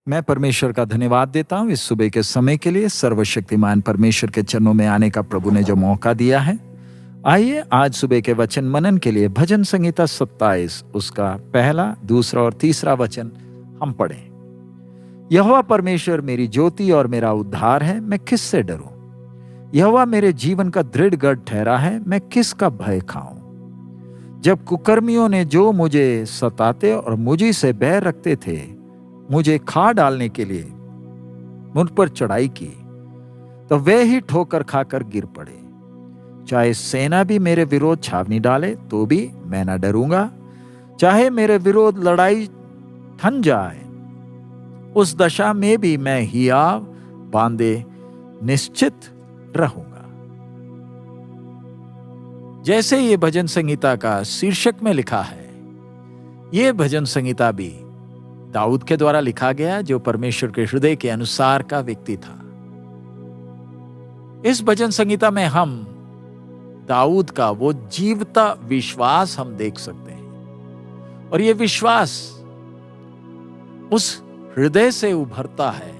मैं परमेश्वर का धन्यवाद देता हूँ इस सुबह के समय के लिए। सर्वशक्तिमान परमेश्वर के चरणों में आने का प्रभु ने जो मौका दिया है। आइए आज सुबह के वचन मनन के लिए भजन संहिता 27 उसका पहला, दूसरा और तीसरा वचन हम पढ़ें। यहोवा परमेश्वर मेरी ज्योति और मेरा उद्धार है, मैं किससे डरूं? यहोवा मेरे जीवन का दृढ़ गढ़ ठहरा है, मैं किसका भय खाऊं? जब कुकर्मियों ने जो मुझे सताते और मुझी से बैर रखते थे, मुझे खा डालने के लिए मुझ पर चढ़ाई की, तो वे ही ठोकर खाकर गिर पड़े। चाहे सेना भी मेरे विरोध छावनी डाले तो भी मैं न डरूंगा। चाहे मेरे विरोध लड़ाई ठन जाए, उस दशा में भी मैं हियाव बांधे निश्चित रहूंगा। जैसे ये भजन संहिता का शीर्षक में लिखा है, ये भजन संहिता भी दाऊद के द्वारा लिखा गया, जो परमेश्वर के हृदय के अनुसार का व्यक्ति था। इस भजन संहिता में हम दाऊद का वो जीवता विश्वास हम देख सकते हैं, और ये विश्वास उस हृदय से उभरता है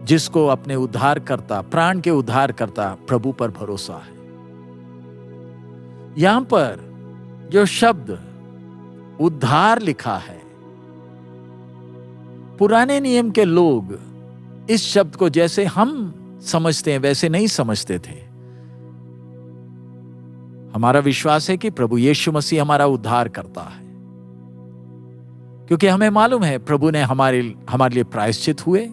जिसको अपने उद्धारकर्ता, प्राण के उद्धारकर्ता प्रभु पर भरोसा है। यहां पर जो शब्द उद्धार लिखा है, पुराने नियम के लोग इस शब्द को जैसे हम समझते हैं वैसे नहीं समझते थे। हमारा विश्वास है कि प्रभु यीशु मसीह हमारा उद्धार करता है, क्योंकि हमें मालूम है प्रभु ने हमारे लिए प्रायश्चित हुए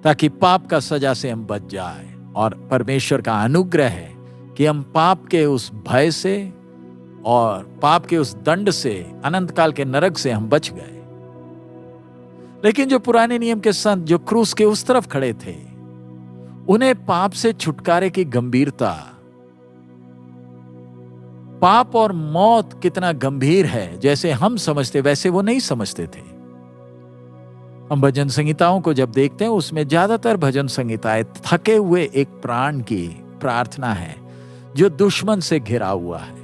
ताकि पाप का सजा से हम बच जाए, और परमेश्वर का अनुग्रह है कि हम पाप के उस भय से और पाप के उस दंड से, अनंत काल के नरक से हम बच गए। लेकिन जो पुराने नियम के संत जो क्रूस के उस तरफ खड़े थे, उन्हें पाप से छुटकारे की गंभीरता, पाप और मौत कितना गंभीर है जैसे हम समझते वैसे वो नहीं समझते थे। हम भजन संहिताओं को जब देखते हैं, उसमें ज्यादातर भजन संहिताएं थके हुए एक प्राण की प्रार्थना है जो दुश्मन से घिरा हुआ है।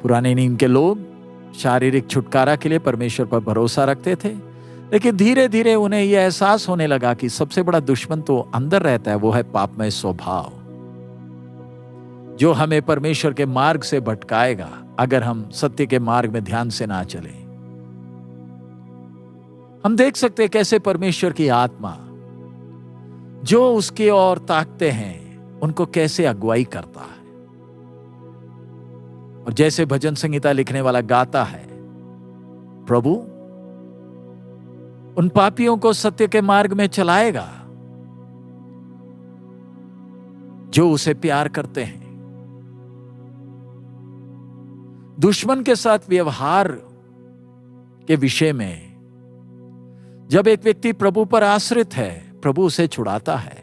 पुराने नियम के लोग शारीरिक छुटकारा के लिए परमेश्वर पर भरोसा रखते थे, लेकिन धीरे धीरे उन्हें यह एहसास होने लगा कि सबसे बड़ा दुश्मन तो अंदर रहता है, वो है पापमय स्वभाव, जो हमें परमेश्वर के मार्ग से भटकाएगा अगर हम सत्य के मार्ग में ध्यान से ना चले। हम देख सकते हैं कैसे परमेश्वर की आत्मा जो उसकी ओर ताकते हैं उनको कैसे अगुवाई करता है, और जैसे भजन संहिता लिखने वाला गाता है, प्रभु उन पापियों को सत्य के मार्ग में चलाएगा जो उसे प्यार करते हैं। दुश्मन के साथ व्यवहार के विषय में जब एक व्यक्ति प्रभु पर आश्रित है, प्रभु उसे छुड़ाता है,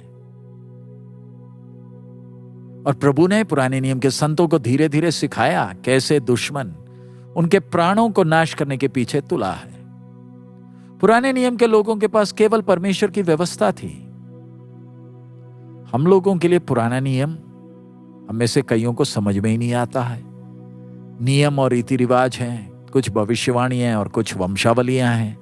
और प्रभु ने पुराने नियम के संतों को धीरे धीरे सिखाया कैसे दुश्मन उनके प्राणों को नाश करने के पीछे तुला है। पुराने नियम के लोगों के पास केवल परमेश्वर की व्यवस्था थी। हम लोगों के लिए पुराना नियम, हम में से कईयों को समझ में ही नहीं आता है। नियम और रीति रिवाज हैं, कुछ भविष्यवाणियां हैं और कुछ वंशावलियां हैं,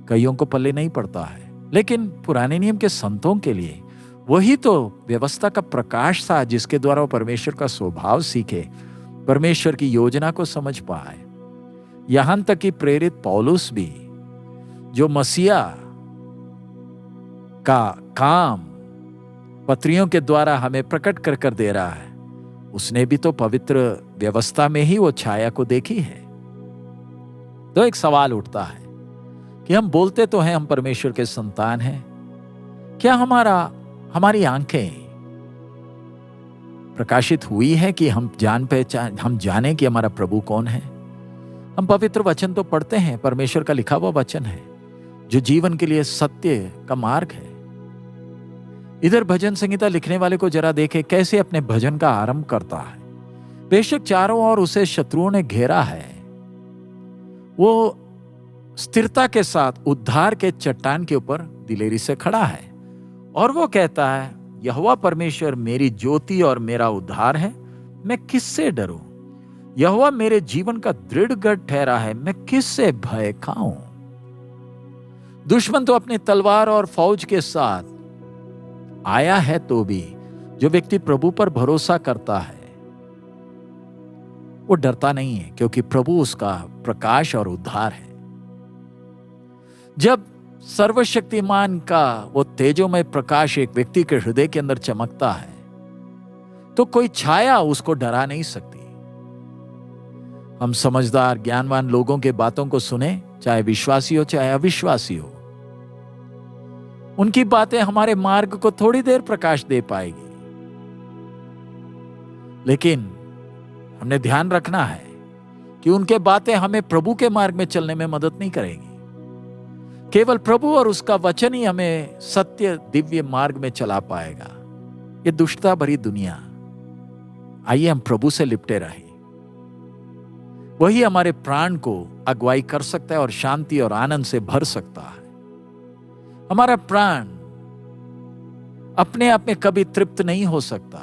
कईयों को पल्ले नहीं पड़ता है। लेकिन पुराने नियम के संतों के लिए वही तो व्यवस्था का प्रकाश था जिसके द्वारा वो परमेश्वर का स्वभाव सीखे, परमेश्वर की योजना को समझ पाए। यहां तक कि प्रेरित पौलुस भी, जो मसीहा का काम पत्रियों के द्वारा हमें प्रकट कर कर दे रहा है, उसने भी तो पवित्र व्यवस्था में ही वो छाया को देखी है। तो एक सवाल उठता है कि हम बोलते तो हैं हम परमेश्वर के संतान हैं, क्या हमारी आंखें प्रकाशित हुई है कि हम जाने कि हमारा प्रभु कौन है? हम पवित्र वचन तो पढ़ते हैं, परमेश्वर का लिखा हुआ वचन है जो जीवन के लिए सत्य का मार्ग है। इधर भजन संहिता लिखने वाले को जरा देखे कैसे अपने भजन का आरंभ करता है। बेशक चारों ओर उसे शत्रुओं ने घेरा है, वो स्थिरता के साथ उद्धार के चट्टान के ऊपर दिलेरी से खड़ा है, और वो कहता है, यहोवा परमेश्वर मेरी ज्योति और मेरा उद्धार है, मैं किससे डरूं? यहोवा मेरे जीवन का दृढ़ गढ़ ठहरा है, मैं किससे भय खाऊं? दुश्मन तो अपने तलवार और फौज के साथ आया है, तो भी जो व्यक्ति प्रभु पर भरोसा करता है वो डरता नहीं है, क्योंकि प्रभु उसका प्रकाश और उद्धार है। जब सर्वशक्तिमान का वो तेजोमय प्रकाश एक व्यक्ति के हृदय के अंदर चमकता है तो कोई छाया उसको डरा नहीं सकती। हम समझदार ज्ञानवान लोगों के बातों को सुने, चाहे विश्वासी हो चाहे अविश्वासी हो। उनकी बातें हमारे मार्ग को थोड़ी देर प्रकाश दे पाएगी, लेकिन हमने ध्यान रखना है कि उनके बातें हमें प्रभु के मार्ग में चलने में मदद नहीं करेगी। केवल प्रभु और उसका वचन ही हमें सत्य दिव्य मार्ग में चला पाएगा। ये दुष्टता भरी दुनिया, आइए हम प्रभु से लिपटे रहें। वही हमारे प्राण को अगुवाई कर सकता है और शांति और आनंद से भर सकता है। हमारा प्राण अपने आप में कभी तृप्त नहीं हो सकता।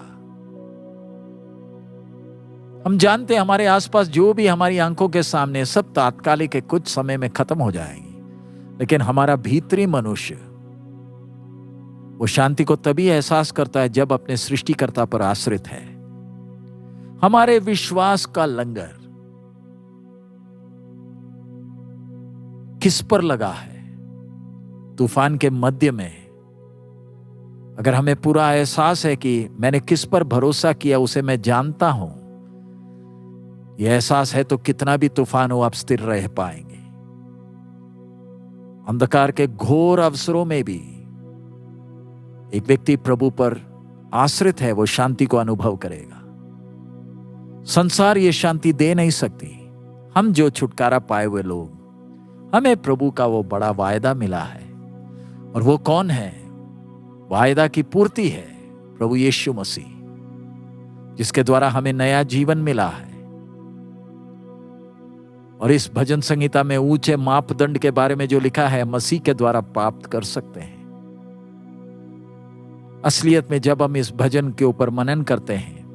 हम जानते हैं हमारे आसपास जो भी हमारी आंखों के सामने सब तात्कालिक है, कुछ समय में खत्म हो जाएंगे, लेकिन हमारा भीतरी मनुष्य वो शांति को तभी एहसास करता है जब अपने सृष्टिकर्ता पर आश्रित है। हमारे विश्वास का लंगर किस पर लगा है? तूफान के मध्य में अगर हमें पूरा एहसास है कि मैंने किस पर भरोसा किया, उसे मैं जानता हूं, यह एहसास है तो कितना भी तूफान हो आप स्थिर रह पाएंगे। अंधकार के घोर अवसरों में भी एक व्यक्ति प्रभु पर आश्रित है, वो शांति को अनुभव करेगा। संसार ये शांति दे नहीं सकती। हम जो छुटकारा पाए हुए लोग, हमें प्रभु का वो बड़ा वायदा मिला है, और वो कौन है? वायदा की पूर्ति है प्रभु यीशु मसीह, जिसके द्वारा हमें नया जीवन मिला है। और इस भजन संहिता में ऊंचे मापदंड के बारे में जो लिखा है, मसीह के द्वारा प्राप्त कर सकते हैं। असलियत में जब हम इस भजन के ऊपर मनन करते हैं,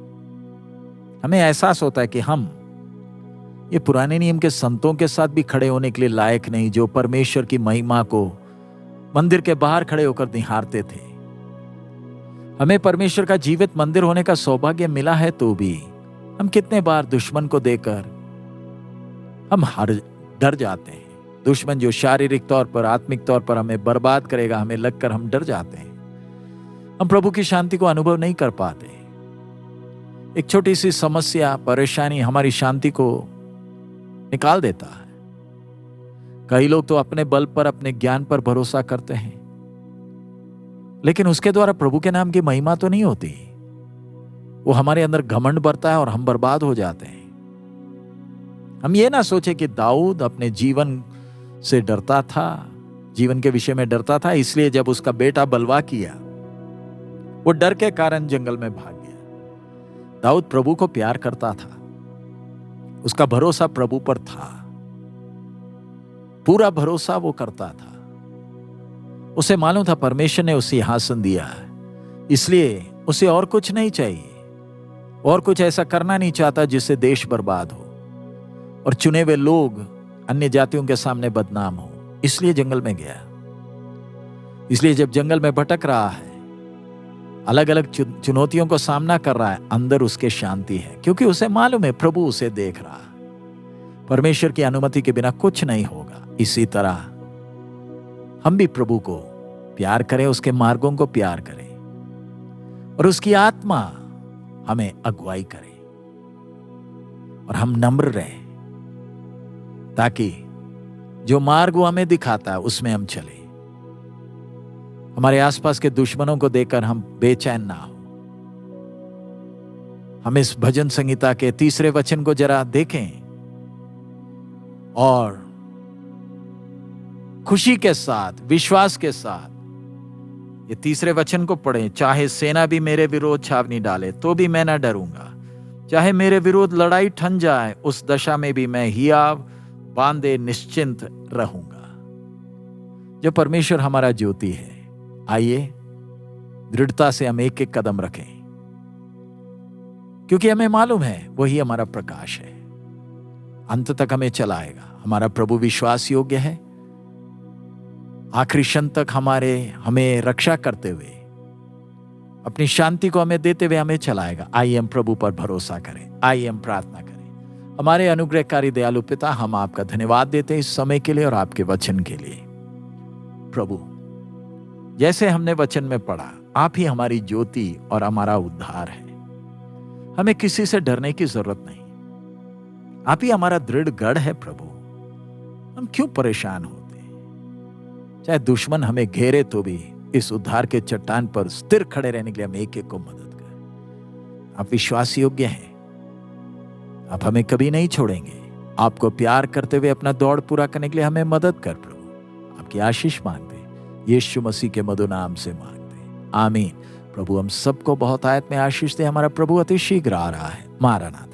हमें एहसास होता है कि हम ये पुराने नियम के संतों के साथ भी खड़े होने के लिए लायक नहीं, जो परमेश्वर की महिमा को मंदिर के बाहर खड़े होकर निहारते थे। हमें परमेश्वर का जीवित मंदिर होने का सौभाग्य मिला है, तो भी हम कितने बार दुश्मन को देकर हम डर जाते हैं। दुश्मन जो शारीरिक तौर पर, आत्मिक तौर पर हमें बर्बाद करेगा, हमें लगकर हम डर जाते हैं। हम प्रभु की शांति को अनुभव नहीं कर पाते। एक छोटी सी समस्या, परेशानी हमारी शांति को निकाल देता है। कई लोग तो अपने बल पर, अपने ज्ञान पर भरोसा करते हैं, लेकिन उसके द्वारा प्रभु के नाम की महिमा तो नहीं होती। वो हमारे अंदर घमंड बढ़ता है और हम बर्बाद हो जाते हैं। हम ये ना सोचे कि दाऊद अपने जीवन से डरता था, जीवन के विषय में डरता था, इसलिए जब उसका बेटा बलवा किया, वो डर के कारण जंगल में भाग गया। दाऊद प्रभु को प्यार करता था, उसका भरोसा प्रभु पर था, पूरा भरोसा वो करता था। उसे मालूम था परमेश्वर ने उसे सिंहासन दिया है, इसलिए उसे और कुछ नहीं चाहिए, और कुछ ऐसा करना नहीं चाहता जिससे देश बर्बाद हो और चुने हुए लोग अन्य जातियों के सामने बदनाम हो। इसलिए जंगल में गया। इसलिए जब जंगल में भटक रहा है, अलग अलग चुनौतियों को सामना कर रहा है, अंदर उसके शांति है, क्योंकि उसे मालूम है प्रभु उसे देख रहा है। परमेश्वर की अनुमति के बिना कुछ नहीं होगा। इसी तरह हम भी प्रभु को प्यार करें, उसके मार्गों को प्यार करें, और उसकी आत्मा हमें अगुवाई करे, और हम नम्र रहें, ताकि जो मार्ग वो हमें दिखाता है उसमें हम चले। हमारे आसपास के दुश्मनों को देखकर हम बेचैन ना हो। हम इस भजन संहिता के 3 वचन को जरा देखें और खुशी के साथ, विश्वास के साथ ये 3 वचन को पढ़ें। चाहे सेना भी मेरे विरोध छावनी डाले तो भी मैं ना डरूंगा, चाहे मेरे विरोध लड़ाई ठन जाए, उस दशा में भी मैं हियाव बांधे निश्चिंत रहूंगा। जो परमेश्वर हमारा ज्योति है, आइए दृढ़ता से हम एक एक कदम रखें, क्योंकि हमें मालूम है वही हमारा प्रकाश है, अंत तक हमें चलाएगा। हमारा प्रभु विश्वास योग्य है। आखिरी क्षण तक हमें रक्षा करते हुए, अपनी शांति को हमें देते हुए हमें चलाएगा। आइए हम प्रभु पर भरोसा करें, आइए हम प्रार्थना करें। हमारे अनुग्रहकारी दयालु पिता, हम आपका धन्यवाद देते हैं इस समय के लिए और आपके वचन के लिए। प्रभु, जैसे हमने वचन में पढ़ा, आप ही हमारी ज्योति और हमारा उद्धार है। हमें किसी से डरने की जरूरत नहीं, आप ही हमारा दृढ़ गढ़ है। प्रभु, हम क्यों परेशान होते हैं? चाहे दुश्मन हमें घेरे तो भी इस उद्धार के चट्टान पर स्थिर खड़े रहने के लिए हम एक एक को मदद कर। आप विश्वास योग्य हैं, आप हमें कभी नहीं छोड़ेंगे। आपको प्यार करते हुए अपना दौड़ पूरा करने के लिए हमें मदद कर। प्रभु, आपकी आशीष मांगते, यीशु मसीह के मधुर नाम से मांगते, आमीन। प्रभु, हम सबको बहुत आयत में आशीष दे। हमारा प्रभु अति शीघ्र आ रहा है। मारानाथा।